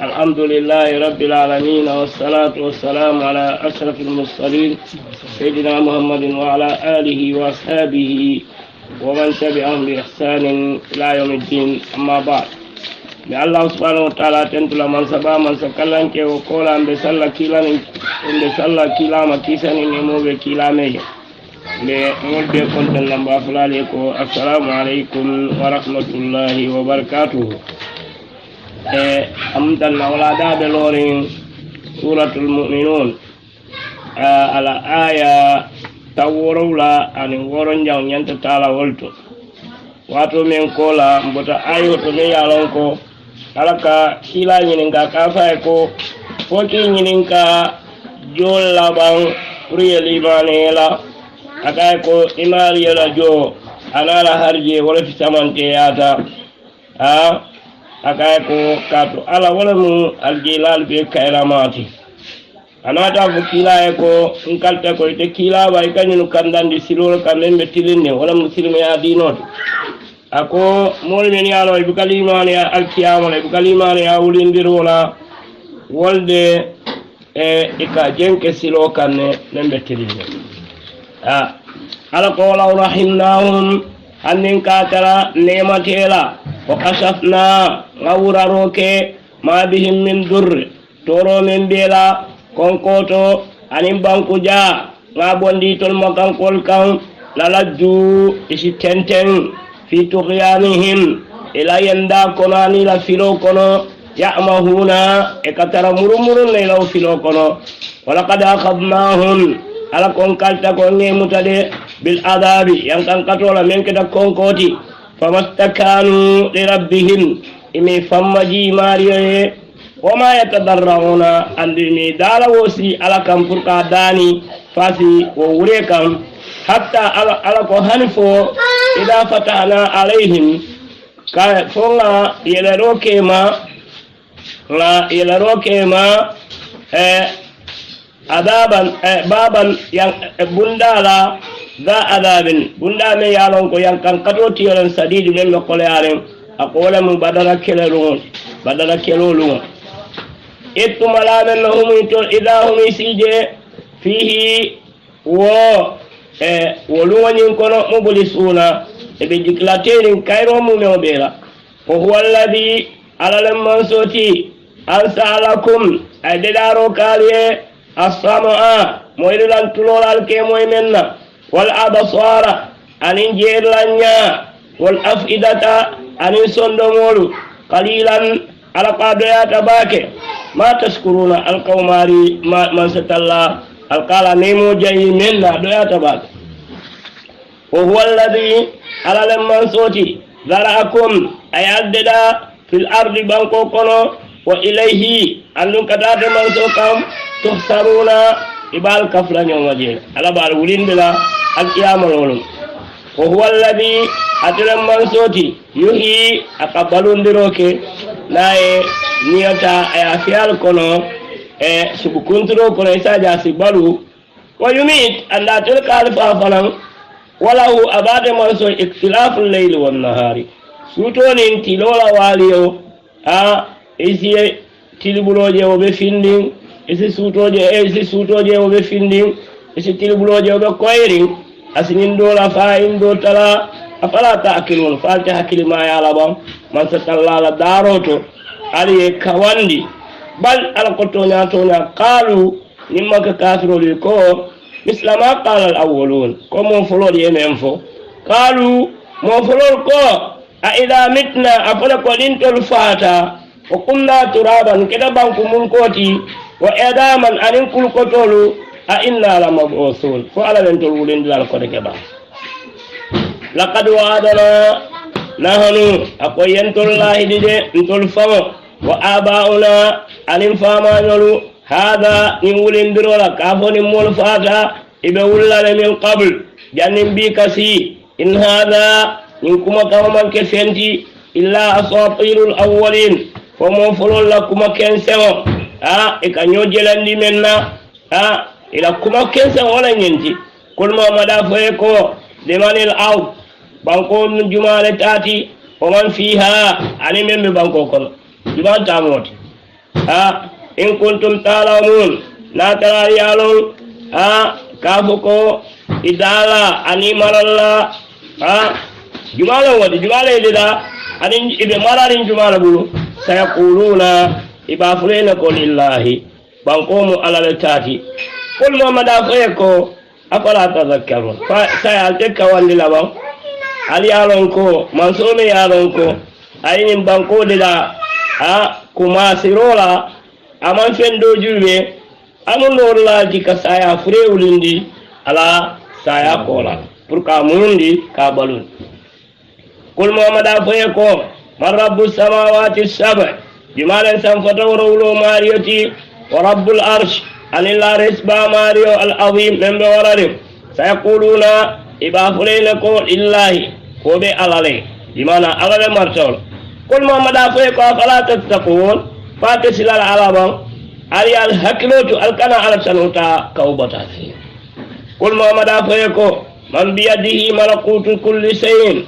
الحمد لله رب العالمين والصلاة والسلام على أشرف المرسلين سيدنا محمد وعلى آله وأصحابه ومن تبعهم بإحسان إلى يوم الدين أما بعد من الله سبحانه وتعالى تنتظر من سبا من سكلان كي وقول أن بسلا كيلان إن بسلا كيلا ما كيسان إنمو بكيلا مي لمول بيكون تنلمبا فلاليكو السلام عليكم ورحمة الله وبركاته. أمتنا ولا داب لورين سورة المؤمنون على آية تورولا أن ورن جاون ينتطالا ولتو واتو من كولا مبتا آيو تمي يالونكو alaka kila nyininka kafa ko foti nyininka jol labang priya limanela akai ko imari yala jo anala harje wala fi samante yata akai ko kato ala wala mu aljilal be kairamati anata fu kila ko nkalta ko te kila bay kanyunu kandandi silol kamembe tilinne wala muslimi ya dinot ako mol men yalo e bukalimani alkiyama le bukalimani awulindirola wolde e ka jenke silo kanne nembe tilinne ala ko law rahimnahum annin ka tara nematela wa kashafna ngawura roke ma bihim min dur toro men bela konkoto anin banku ja ngabondi tol makan kol kan lalaju isi tenten في طغيانهم إلى يندا كناني لا فيلو كنو يأمهون إكتر مرمر ليلو فيلو كنو ولقد أخذناهم على كونكالتا كوني متدي بالعذاب ينكن كتولا من كده كونكوتي فما استكانوا لربهم إمي فمجي ماريو وما يتضرعون عندما دالا وسي على كمفرقا داني فاسي ووريكم حتى على كهنفو إذا فتحنا عليهم فونا يلروكيما عذابا بابا بندالا ذا عذاب بندا مي يالونكو ينكن كتوتي يلن سديد من مقوليارين أقول من بدل كيلولون إتم لا منهم إذا هم يسيجي فيه woluwanin kono mubulisuna ebe jiklatenin kayro mumeo bela wa huwa alladhi alalam mansoti ansalakum ay dedaro kaliye as-samaa moylan tulolal ke moymenna wal absara anin jerlanya wal afidata anin sondomolu qalilan ala qadoya tabake ma tashkuruna alqawmari man satalla alqala nemo jayi menna doya tabak wa huwa alladhi ala lamman soti zara'akum ayaddada fil ardi banko kono wa ilayhi annun kadade man sokam tuhsaruna ibal kafla nyomaje ala bal wulindila alqiyamalolum wa huwa alladhi atlam man soti yuhi akabalundiroke nae niyata ayafial kono subukunturo kono isaja sibalu wa yumit anda tilka alfa falan walahu abade manso ikhtilafu al-layli wan nahari sutoni tilola waliyo isi tilbuloje obe finding isi sutoje obe finding isi tilbuloje obe koyring asinin dola fa indo tala afala ta'qilun falta hakilima ya labam man satalla daroto ali kawandi bal alqotonya tonya qalu nimma ka kafirul ko mislama qala al-awwalun ko mo folol yememfo qalu mo folol ko a ida mitna afala ko lintol fata wa kunna turaban keda banku mun koti wa edaman anin kul kotolu a inna la mabusun fo ala lentol wulin dal ko de keba laqad wa'adana nahnu akoyentol lahidide ntol famo wa abauna anin fama nyolu hada in wulindirola kafoni mol fata ibe wullale min qabl jannin bi kasi in hada in kuma kawman ke fenti illa asatirul awwalin fo mo folol la kuma kensemo e ka nyojelandi menna ila kuma kensemo wala nyenti kul ma mada foye ko limanil aw banko jumale tati o man fiha ani membe banko kono jumal tamoti in kuntum ta'lamun na tara yalon kafuko idala ani maralla jumala wadi jumala idida ani ibe mararin jumala bulu sayaquluna ibafulena ko lillahi bankomu ala tati kul muhammad afeko afala tadhakkarun fa sayalteka wandi laban ali yalon ko mansome yalon ko ayin banko de la kuma sirola aman fendo juwe amun norla jika saya frewlindi ala saya kola pour ka mundi ka balun kul muhammad afeko man rabbus samawati sab'a jumalen sam fatawro mariyati wa rabbul arsh anilla risba mariyo al azim membe wararim sayaquluna ibafulena ko illahi ko be alale dimana alale martol kul muhammad afeko afala tattaqun fatisilal alaban ali al hakilotu al kana ala tanuta kawbata kul muhammad afeko man biyadihi malakutu kulli shay'in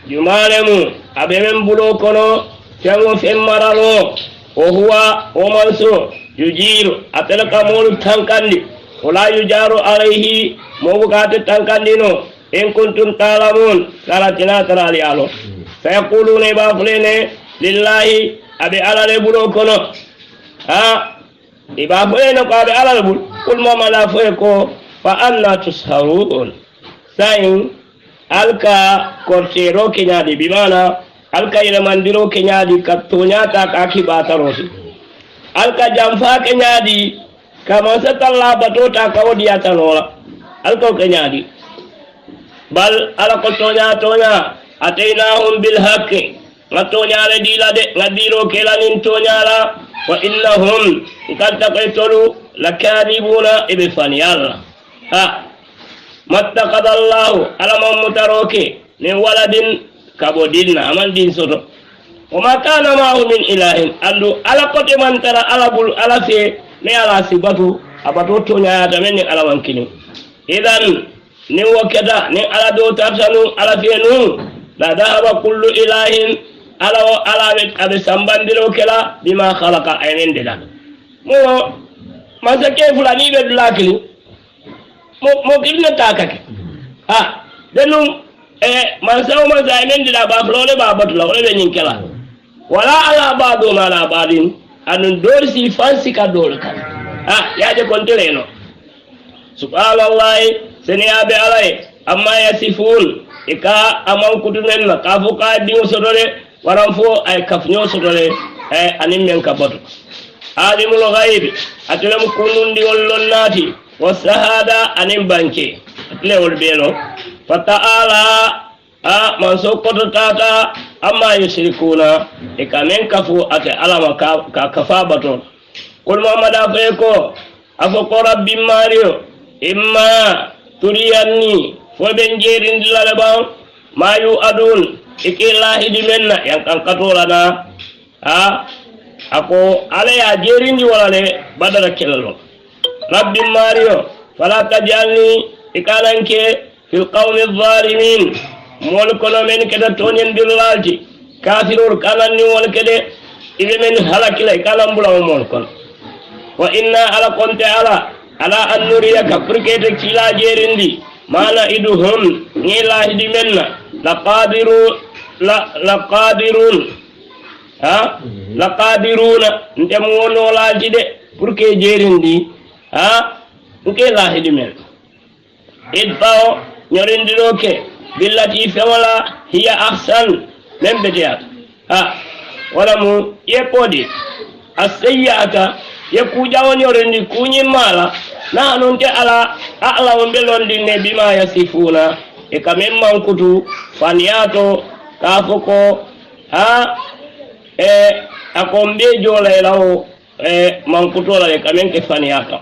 jumalemu abemen bulo kono tango femmaralo o huwa o manso yujiru atalaka molu tankandi wala yujaru alayhi mobukate tankandino in kuntum ta'lamun kalatina tarali alo sayaquluna ibafulene lillahi abi alale bulo kono ibafulene ko abi alale bul kul mamala ko fa anna tusharun sain alka kortero kenyadi bimana alka ila mandiro kenyadi katonyata ka kibatarosi alka jamfa kenyadi kama satalla batota kawdiata nola alka kenyadi bal ala tonya atainahum bil haqqi ngatonya le dilade ngadiro kelanin tonyala wa innahum qad lakadibuna ibfani Allah mattaqadallahu alamam mutaroke min waladin kabodinna aman din soto wa ma kana ma'hu min ilahin andu ala kote man tara ala bul ala fe ne ala sibatu abato tonya ta men ala wankini idan ni wakada ni ala do tartanu ala fe nu la dhahaba kullu ilahin ala abe sambandiro kala bima khalaqa aynen de la mo masake fulani be dulakili mo kilna takake denu mansaw aynen de la ba flole ba batula wala be nyin kala wala ala badu ma la badin anun dorsi fansi ka dol kan yaje konteleno subhanallahi seniyabe alay amma yasifun ika aman kutunen na kafu ka diwo sodore waran fo ay kafnyo sodore anin men ka batu alimul ghaib atelam kunundi wollon nati wasahada anin banke atle wol beno fata'ala man so koto tata amma yushrikuna ika men kafu ate alama ka kafa batu kul muhammada feko afo rabbi mario imma turiyanni fo ben jerindi lalaban mayu adun ikillahi dimenna yang kankatolana ako ala ya jerindi walale badara kelalo rabbi mario fala tajalni ikalanke fil qawmi adh-dhalimin mol kono men keda tonyen dillalti kafirur kananni wol kede ibe men halakila kalambula mol kono wa inna ala konte ala an nuriyaka furkete kila jerindi mana iduhum ngila hidimenna laqadiruna ntem wono laaji de furke jerindi nke la hidimen idfao nyorindi doke billati fawala hiya ahsan membediat wala mu yepodi asiyata yekuja wonyorindi kunyimala na anunte ala wambelon ne bima yasifuna ikamemma kutu faniato kafoko akombe jola elawo mankutola ikamenke faniato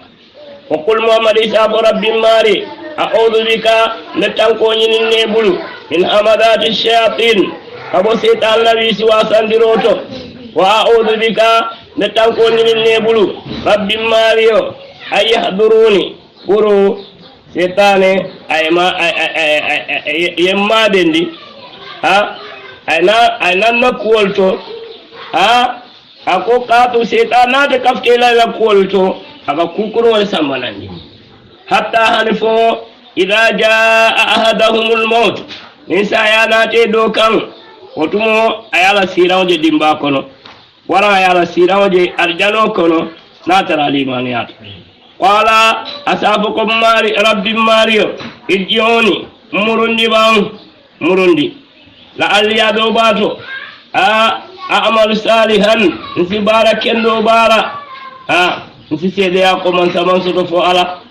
wakul muhammad isa rabbi mari a'udhu bika netanko nyinin nebulu min hamadati shayatin abo setan lawi siwasandiroto wa a'udhu bika netanko nyinin nebulu rabbi mario ayahduruni kuru setane yemma dendi ayna nakuwolto ako kaatu setanate kaftela la kuolto aka kukuro wal sambanandi hatta hanfo idha jaa ahadahumul maut nisa yanate do kan otumo ayala sirawje dimba kono wala ayala sirawje arjano kono natara limaniyat qala asafukum mari rabbi mario irjioni murundi bang murundi la aliyado bato a'mal salihan nsi bara kendo bara nsi sede ya ko man saman so fo ala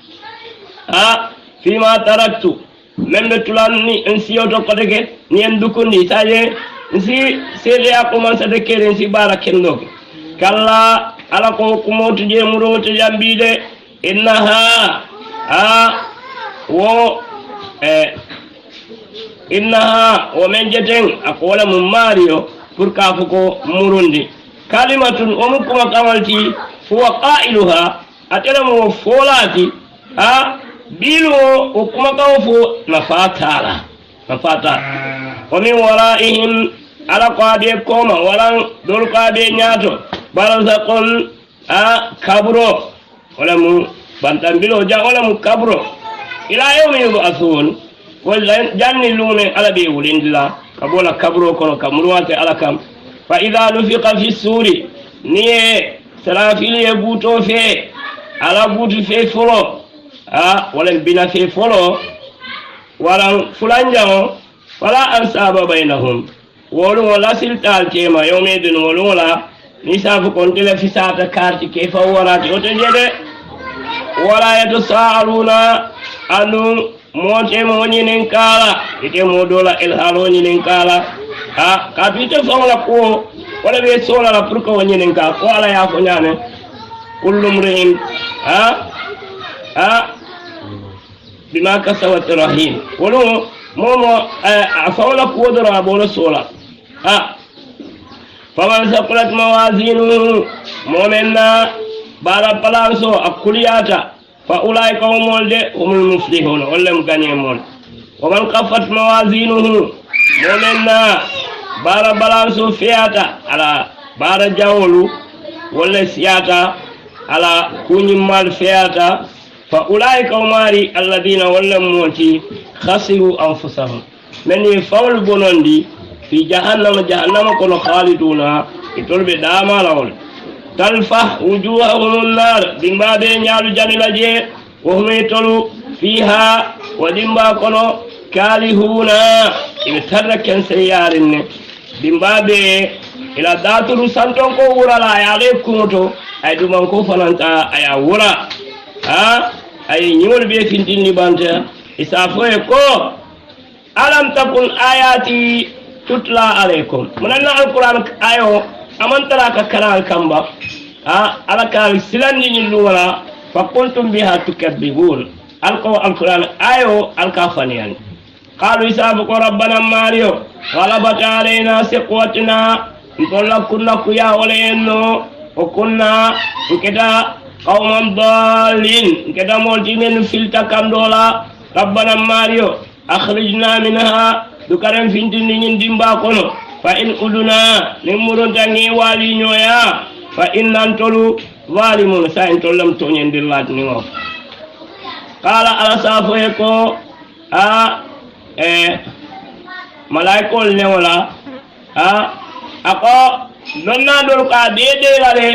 fima taraktu membe tulanni nsi yoto koteke ni en dukundi saje nsi sede ya ko man sade kere nsi bara kendo kala ala ko kumoto je muroto jambide innaha innaha wa men jeten akola mum mario pour kafuko murundi kalimatun omukuma kamalti huwa qailuha atelamu folati bilo okuma kawfo nafatala wa min waraihim ala qade koma walan dol qade nyato barazaqun kabro wala mu bantambilo ja wala mu kabro ila yawmi yub'athun wala janni lume ala be wulindila kabola kabro kono kamruwate ala kam fa idha nufiqa fi suri niye sarafili e buto fe ala butu fe folo wala bina fe folo wala fulanjao wala ansaba bainahum wolu wala siltal tema yawmedin wolu wala nisafu kontele fi sata karti ke fa warati otenjede wala yatasaaluna anu mote mo nyinen kala ite mo dola el halo nyinen kala kapite fonga ko wala be sola la pour ko nyinen ka ko ala ya ko nyane kullum rein bima kasawat rahim wolo momo afawla ko dora bono sola faman saqulat mawazinuhu momenna bara palanso akuliyata fa ulaika humul muflihun wallam ganimon wa man qaffat mawazinuhu momenna bara balanso fiata ala bara jawlu walla siyata ala kunyimal fiata fa ulaika umari alladina wallam moti khasiru anfusahum men fawl bonondi fi jahannama kono khaliduna itolbe dama lawol talfa wujuhahum nar dimbabe nyaalu janila je wo metolu fiha wa dimba kono kalihuna ibe tarraken sayarinne dimbabe ila datulu santon ko wurala ya le kumoto ay duman ko fananta aya wura ay nyol be findini banta isafo e ko alam takun ayati tutla alaykum munanna alquran ayo amantara ka kanal kamba ala ka silandi ni luwala fa kuntum biha tukadzibun alquran ayo alkafaniyan qalu isabu rabbana mario غلبت علينا سقوتنا نقول كنا كيا ولينو وكنا كده قوما ضالين كده مولتين فيلتا كاندولا ربنا ماريو أخرجنا منها دكارن فينتين ديمبا كونو فإن أدنا نمرون تاني والي نويا فإن ننتلو ظالمون ساين تولم تونين دلات نيو قال على صافو يكو malaikol ne wala ako donna dol ka dede lale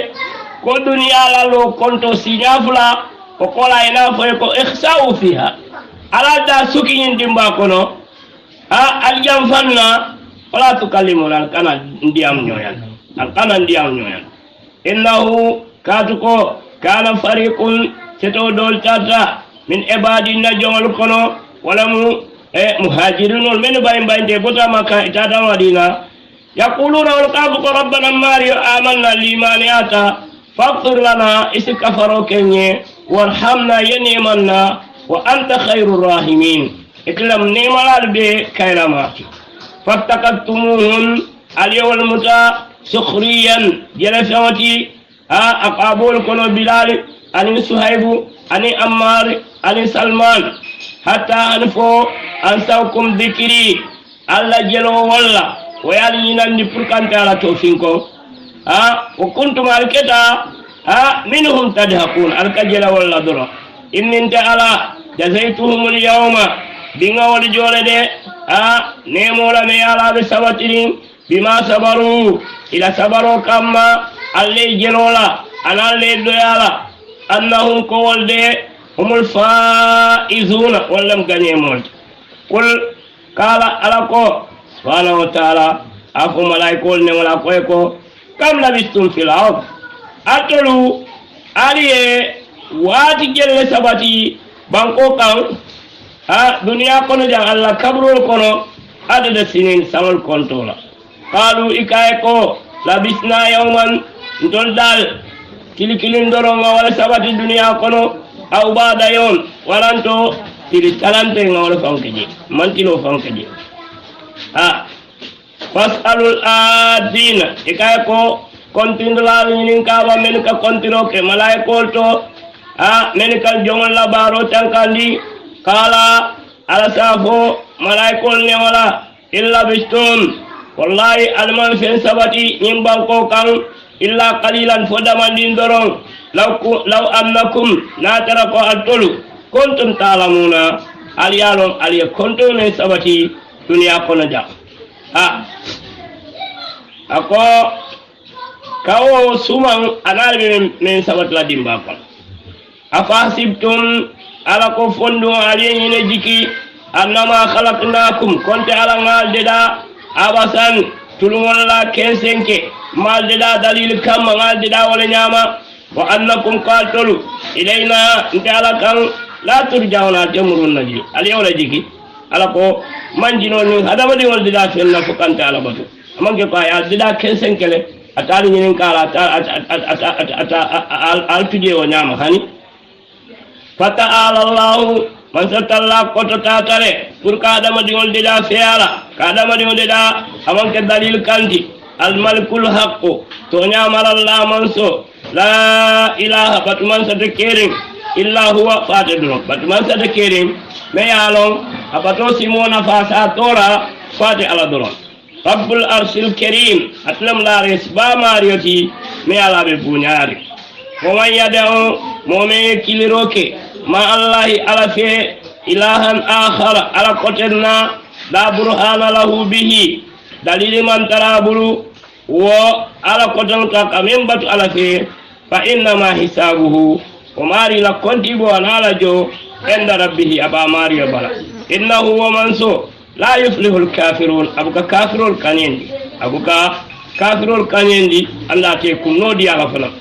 ko dunya la lo konto sinyafula ko kola ina fo ko ihsa'u fiha ala da suki ndimba kono aljam fanna wala tukallimu al kana ndiam nyoyan innahu katuko kana fariqun seto dol tata min ibadina jongol kono wala mu muhajirin men bayin de bota maka itata madina yaquluna wal qabu rabbana mari amanna limaniyata faghfir lana iskafaro kenye warhamna yanimanna wa anta khairur rahimin iklam nimal be kayrama fattakatumuhum al-yawm muta sukhriyan jalafati aqabul kono bilal ani suhaibu ani ammar ani salman hatta anfo ansawkum dhikri alla jelo walla wayal nyinandi pour kanta ala to finko wa kuntum alketa minhum tadhakun alkajela walla doro innin ta'ala jazaituhumul yawma binga wali jole de nemola me ala be sabatirin bima sabaru ila sabaro kamma alle jelola analle doyala annahum qawlde humul faizuna wallam ganimol kul kala alako subhanahu wa ta'ala afu malaikol ne wala ko kam labistum fil ard atolu aliye wati jelle sabati banko kan duniya kono jang Allah kabrol kono adada sinin samol kontola qalu ikaye ko labisna yawman ndol dal kilikilin doronga wala sabati duniya kono aw bada yon waranto tili talante nga wala fankeje mantilo fankeje fasalul adina ikaye ko kontindula ñinin kaba men ka kontiro ke malaikol to men ka jongol la baro tankandi kala ala safo malaikol ne wala illa bistum wallahi alman fen sabati ñim banko kan illa qalilan fodamandin doron law annakum la tarako atolu kuntum talamuna aliyalon aliya konto ne sabati duniya kono ja ako kawo suman anal men sabat la dimba kon afasibtum ala ko fondo aliyen ne jiki annama khalaqnakum konte ala ngal deda abasan tulungol la kensenke mal deda dalil kam ngal deda wala nyama wa annakum qaltulu ilayna intala kan la turjauna jamrun naji ali wala jiki ala ko manjino ni adama de wal deda fenna ko kante ala batu amange ko ya deda kensenkele atali ñinin kala altuje o ñama hani fata alallahu man satalla koto tatare pour ka adama diŋol deda feyala ka adama diŋol deda amanke dalil kanti almalikul haqqu to ñamalalla manso la ilaha batuman sata kering illa huwa fate duro batuman sata kering me yalon abato simona fa sa tora fate ala duro rabbul arsil karim atlam la resba mariyoti me ala be bunyari ko man yadao momen kiliroke ma allahi ala fe ilahan akhar ala kotenna la burhana lahu bihi dalil man tarabulu wo ala kotan ka kamen batu ala fe fa inna ma hisabuhu o mari la kontibo ala jo inda rabbihi aba mariya bala innahu wa manso la yuflihul kafirun abuka kafirul kanendi Allah te kunodi ala fana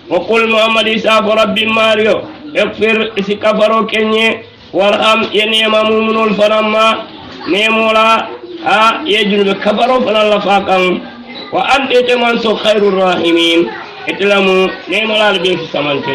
wa qul muhammad isa rabbi mario ikfir isi kafaro kenye warham yeni mamunul fanamma nemola yejun kafaro fana la fakan wa ante man so khairur rahimin itlamu nemola be fi samante